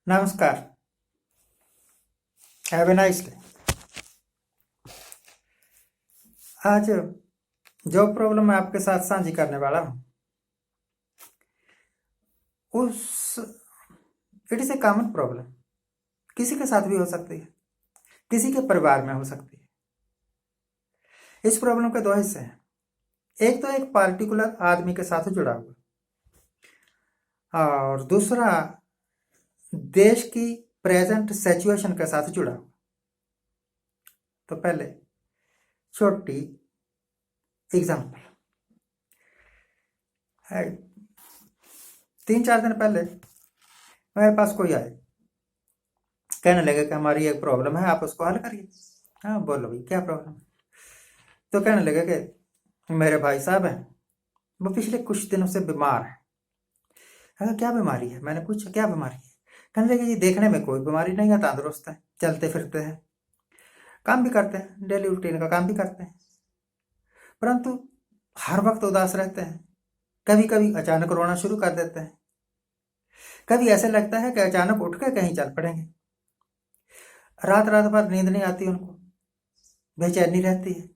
नमस्कार। Have a nice day. आज जो प्रॉब्लम मैं आपके साथ साझी करने वाला हूँ उस it is a common problem. किसी के साथ भी हो सकती है, किसी के परिवार में हो सकती है। इस प्रॉब्लम के दो हिस्से हैं। एक तो एक पार्टिकुलर आदमी के साथ जुड़ा हुआ और दूसरा देश की प्रेजेंट सिचुएशन के साथ जुड़ा हुआ। तो पहले छोटी एग्जाम्पल है। 3-4 दिन पहले मेरे पास कोई आए, कहने लगे कि हमारी एक प्रॉब्लम है, आप उसको हल करिए। हाँ, बोलो भाई क्या प्रॉब्लम है। तो कहने लगे कि मेरे भाई साहब हैं, वो पिछले कुछ दिनों से बीमार है। हाँ, क्या बीमारी है? मैंने पूछा क्या बीमारी है। कहने लगे जी देखने में कोई बीमारी नहीं है, तंदुरुस्त है, चलते फिरते हैं, काम भी करते हैं, डेली रूटीन का काम भी करते हैं, परंतु हर वक्त उदास रहते हैं। कभी कभी अचानक रोना शुरू कर देते हैं। कभी ऐसे लगता है कि अचानक उठ के कहीं चल पड़ेंगे। रात रात भर नींद नहीं आती उनको, बेचैनी रहती है,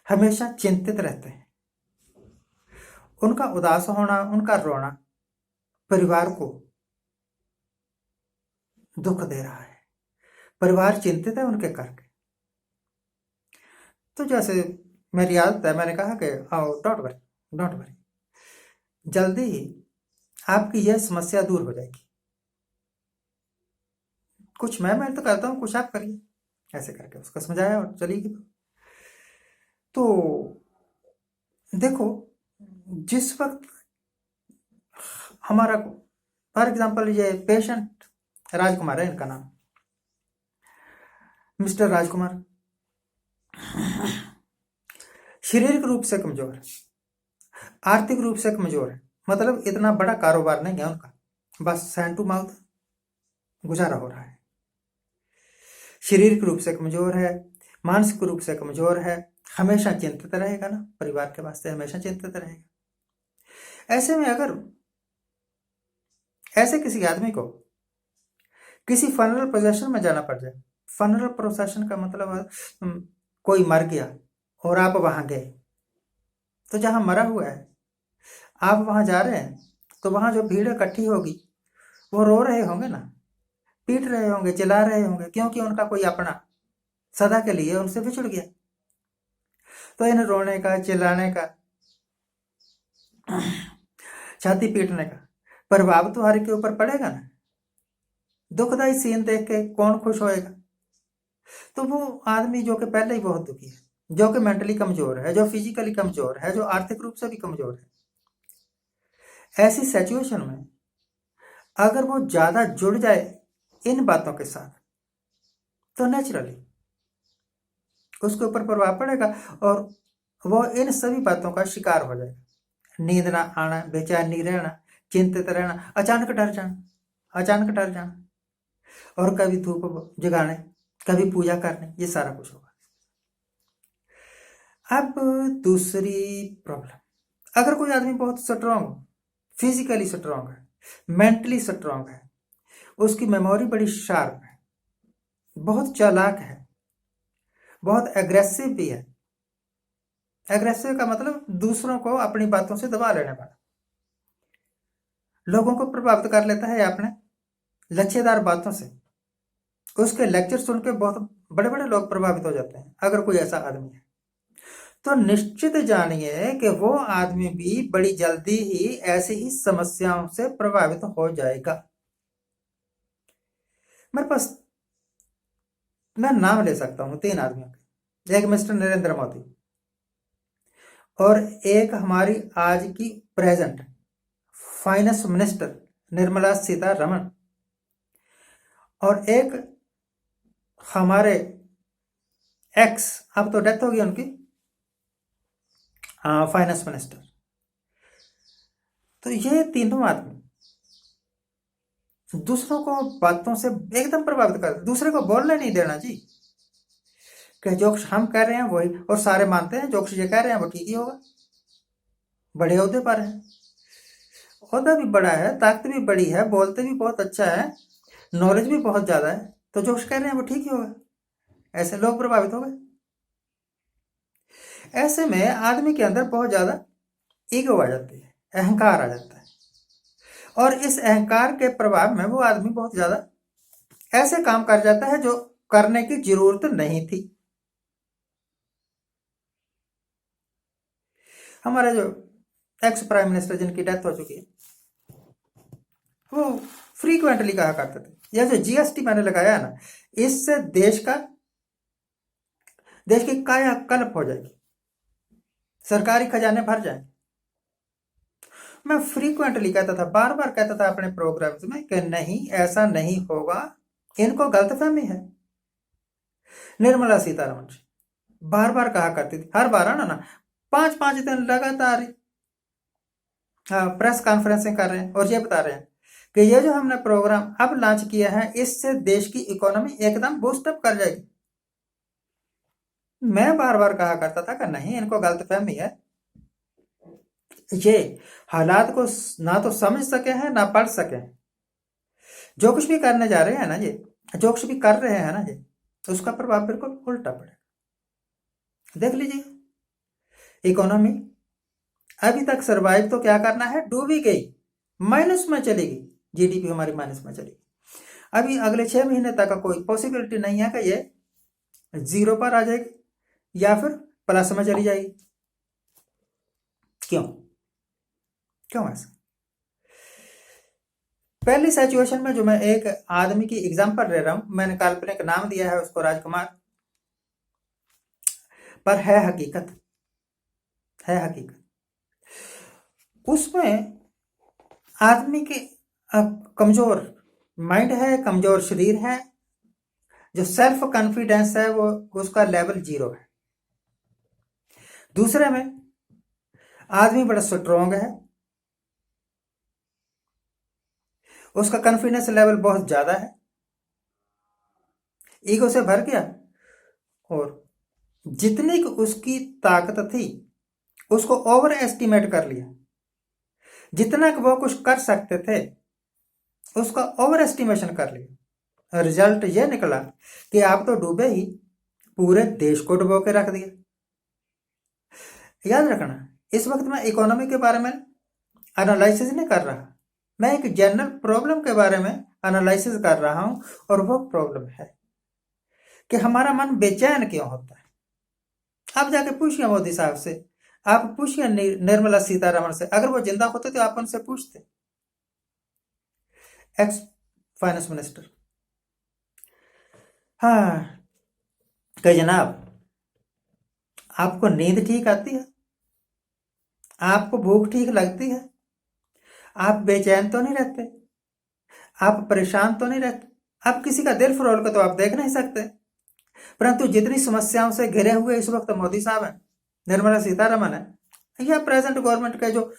हमेशा चिंतित रहते हैं। उनका उदास होना, उनका रोना परिवार को दुख दे रहा है। परिवार चिंतित है उनके करके। तो जैसे मेरी आदत है, मैंने कहा कि आओ, डोंट वरी, डोंट वरी, जल्दी ही आपकी यह समस्या दूर हो जाएगी। कुछ मैं तो करता हूँ, कुछ आप करिए। ऐसे करके उसको समझाया और चली गई। तो देखो, जिस वक्त हमारा फॉर एग्जाम्पल ये पेशेंट राजकुमार है, इनका नाम मिस्टर राजकुमार, शारीरिक रूप से कमजोर है, आर्थिक रूप से कमजोर है। मतलब इतना बड़ा कारोबार नहीं है उनका, बस हैंड टू माउथ गुजारा हो रहा है। शारीरिक रूप से कमजोर है, मानसिक रूप से कमजोर है, हमेशा चिंतित रहेगा ना, परिवार के वास्ते हमेशा चिंतित रहेगा। ऐसे में अगर ऐसे किसी आदमी को किसी फनरल प्रोसेशन में जाना पड़ जाए, फनरल प्रोसेशन का मतलब कोई मर गया और आप वहां गए, तो जहां मरा हुआ है आप वहां जा रहे हैं, तो वहां जो भीड़ इकट्ठी होगी वो रो रहे होंगे ना, पीट रहे होंगे, चिल्ला रहे होंगे, क्योंकि उनका कोई अपना सदा के लिए उनसे बिछुड़ गया। तो इन रोने का, चिल्लाने का, छाती पीटने का प्रभाव तो हर के ऊपर पड़ेगा ना। दुखदाई सीन देख के कौन खुश होएगा। तो वो आदमी जो कि पहले ही बहुत दुखी है, जो कि मेंटली कमजोर है, जो फिजिकली कमजोर है, जो आर्थिक रूप से भी कमजोर है, ऐसी सिचुएशन में अगर वो ज्यादा जुड़ जाए इन बातों के साथ, तो नेचुरली उसके ऊपर प्रभाव पड़ेगा और वो इन सभी बातों का शिकार हो जाएगा। नींद ना आना, बेचैनी रहना, चिंतित रहना, अचानक डर जाना, अचानक डर जाना, और कभी धूप जगाने, कभी पूजा करने, ये सारा कुछ होगा। अब दूसरी प्रॉब्लम, अगर कोई आदमी बहुत स्ट्रांग, फिजिकली स्ट्रांग है, मेंटली स्ट्रांग है, उसकी मेमोरी बड़ी शार्प है, बहुत चालाक है, बहुत एग्रेसिव भी है। एग्रेसिव का मतलब दूसरों को अपनी बातों से दबा लेने वाला, लोगों को प्रभावित कर लेता है अपने लच्छेदार बातों से। उसके लेक्चर सुन के बहुत बड़े बड़े लोग प्रभावित हो जाते हैं। अगर कोई ऐसा आदमी है तो निश्चित जानिए कि वो आदमी भी बड़ी जल्दी ही ऐसी ही समस्याओं से प्रभावित हो जाएगा। मेरे पास, मैं नाम ले सकता हूँ 3 आदमियों के। एक मिस्टर नरेंद्र मोदी, और एक हमारी आज की present finance minister Nirmala Sitharaman, और एक हमारे एक्स, अब तो डेथ हो गई उनकी, फाइनेंस मिनिस्टर। तो ये तीनों आदमी दूसरों को बातों से एकदम प्रभावित कर, दूसरे को बोलने नहीं देना जी, कि जोक्स हम कह रहे हैं वही, और सारे मानते हैं जोक्स ये कह रहे हैं वो ठीक ही होगा। बड़े ओहदे पर है, ओहदा भी बड़ा है, ताकत भी बड़ी है, बोलते भी बहुत अच्छा है, नॉलेज भी बहुत ज्यादा है, तो जो कुछ कह रहे हैं वो ठीक ही होगा, ऐसे लोग प्रभावित हो गए। ऐसे में आदमी के अंदर बहुत ज्यादा ईगो आ जाती है, अहंकार आ जाता है, और इस अहंकार के प्रभाव में वो आदमी बहुत ज्यादा ऐसे काम कर जाता है जो करने की जरूरत नहीं थी। हमारे जो एक्स प्राइम मिनिस्टर जिनकी डेथ हो चुकी है, वो फ्रीक्वेंटली कहा करते थे, यह जो जीएसटी मैंने लगाया है ना, इससे देश की काया कल्प हो जाएगी, सरकारी खजाने भर जाएंगे। मैं फ्रीक्वेंटली कहता था, बार बार कहता था अपने प्रोग्राम्स में कि नहीं, ऐसा नहीं होगा, इनको गलतफहमी है। निर्मला सीतारमण जी बार बार कहा करती थी, हर बार ना 5-5 दिन लगातार प्रेस कॉन्फ्रेंसिंग कर रहे हैं और ये बता रहे हैं कि ये जो हमने प्रोग्राम अब लॉन्च किया है, इससे देश की इकोनॉमी एकदम बूस्टअप कर जाएगी। मैं बार बार कहा करता था कि नहीं, इनको गलतफहमी है, ये हालात को ना तो समझ सके हैं ना पढ़ सके हैं। जो कुछ भी करने जा रहे हैं ना, ये जो कुछ भी कर रहे हैं ना, ये तो उसका प्रभाव बिल्कुल उल्टा पड़ेगा। देख लीजिए इकोनॉमी अभी तक सरवाइव तो क्या करना है, डूबी गई, माइनस में चलेगी, जीडीपी हमारी माइनस में चलेगी। अभी अगले 6 महीने तक का कोई पॉसिबिलिटी नहीं है कि ये 0 पर आ जाएगी या फिर प्लस में चली जाएगी। क्यों क्यों ऐसा? पहली सिचुएशन में जो मैं एक आदमी की एग्जांपल ले रहा हूं, मैंने काल्पनिक नाम दिया है उसको राजकुमार, पर है हकीकत, है हकीकत। उसमें आदमी के कमजोर माइंड है, कमजोर शरीर है, जो सेल्फ कॉन्फिडेंस है वो उसका लेवल 0 है। दूसरे में आदमी बड़ा स्ट्रोंग है, उसका कॉन्फिडेंस लेवल बहुत ज्यादा है, ईगो से भर गया, और जितनी उसकी ताकत थी उसको ओवर एस्टिमेट कर लिया। जितना वो कुछ कर सकते थे उसका ओवर एस्टिमेशन कर लिया। रिजल्ट ये निकला कि आप तो डूबे ही, पूरे देश को डुबो के रख दिया। याद रखना, इस वक्त मैं इकोनॉमी के बारे में एनालिसिस नहीं कर रहा, मैं एक जनरल प्रॉब्लम के बारे में एनालिसिस कर रहा हूं, और वो प्रॉब्लम है कि हमारा मन बेचैन क्यों होता है। आप जाके पूछिए मोदी साहब से, आप पूछिए निर्मला सीतारमण से, अगर वो जिंदा होते तो आप उनसे पूछते। एक्स फाइनेंस मिनिस्टर, हाँ, कि जनाब आपको नींद ठीक आती है, आपको भूख ठीक लगती है, आप बेचैन तो नहीं रहते, आप परेशान तो नहीं रहते, आप किसी का दिल फरोल को तो आप देख नहीं सकते। परंतु जितनी समस्याओं से घिरे हुए इस वक्त मोदी साहब हैं, निर्मला सीतारमण है, या प्रेजेंट गवर्नमेंट के जो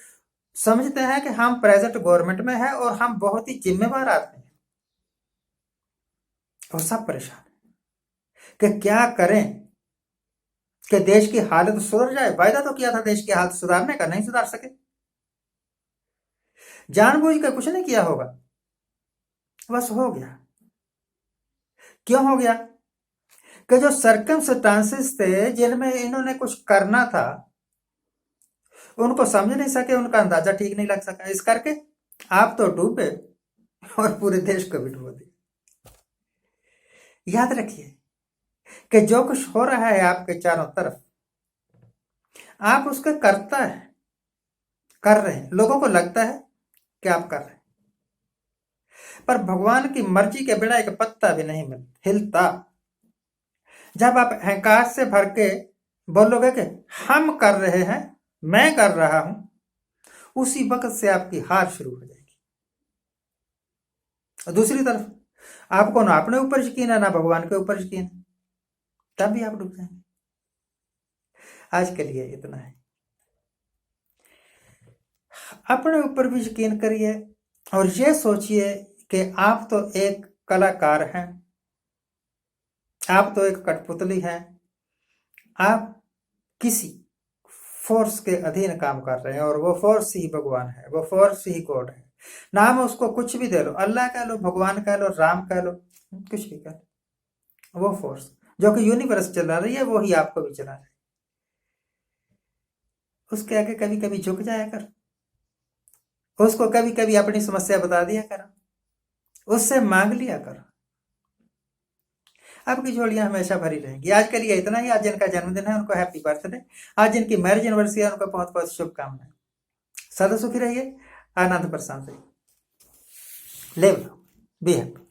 समझते हैं कि हम प्रेजेंट गवर्नमेंट में हैं और हम बहुत ही जिम्मेवार आदमी हैं, और सब परेशान कि क्या करें कि देश की हालत सुधर जाए। वायदा तो किया था देश की हालत सुधारने का, नहीं सुधार सके, जानबूझ कर कुछ नहीं किया होगा, बस हो गया। क्यों हो गया? कि जो सर्कमस्टांसेस थे जिनमें इन्होंने कुछ करना था उनको समझ नहीं सके, उनका अंदाजा ठीक नहीं लग सका, इस करके आप तो डूबे और पूरे देश को भी डुबो दिया। याद रखिए कि जो कुछ हो रहा है आपके चारों तरफ, आप उसके करता है, कर रहे हैं, लोगों को लगता है कि आप कर रहे हैं, पर भगवान की मर्जी के बिना एक पत्ता भी नहीं हिलता। जब आप अहंकार से भर के बोलोगे कि हम कर रहे हैं, मैं कर रहा हूं, उसी वक्त से आपकी हार शुरू हो जाएगी। और दूसरी तरफ आपको ना अपने ऊपर यकीन है ना भगवान के ऊपर यकीन है, तब भी आप डूब जाएंगे। आज के लिए इतना है, अपने ऊपर भी यकीन करिए और ये सोचिए कि आप तो एक कलाकार हैं, आप तो एक कठपुतली हैं, आप किसी फोर्स के अधीन काम कर रहे हैं, और वो फोर्स ही भगवान है, वो फोर्स ही गॉड है। नाम उसको कुछ भी दे लो, अल्लाह कह लो, भगवान कह लो, राम कह लो, कुछ भी कह लो, वो फोर्स जो कि यूनिवर्स चला रही है वो ही आपको भी चला रहा है। उसके आगे कभी कभी झुक जाया कर, उसको कभी कभी अपनी समस्या बता दिया कर, उससे मांग लिया कर। आपकी झोलियां हमेशा भरी रहेंगी। आज के लिए इतना ही। आज जिनका जन्मदिन है उनको हैप्पी बर्थडे, आज जिनकी मैरिज एनिवर्सरी है उनको बहुत बहुत शुभकामनाएं। सदा सुखी रहिए, आनंद प्रशांत रहिए, लिव बी हैप्पी।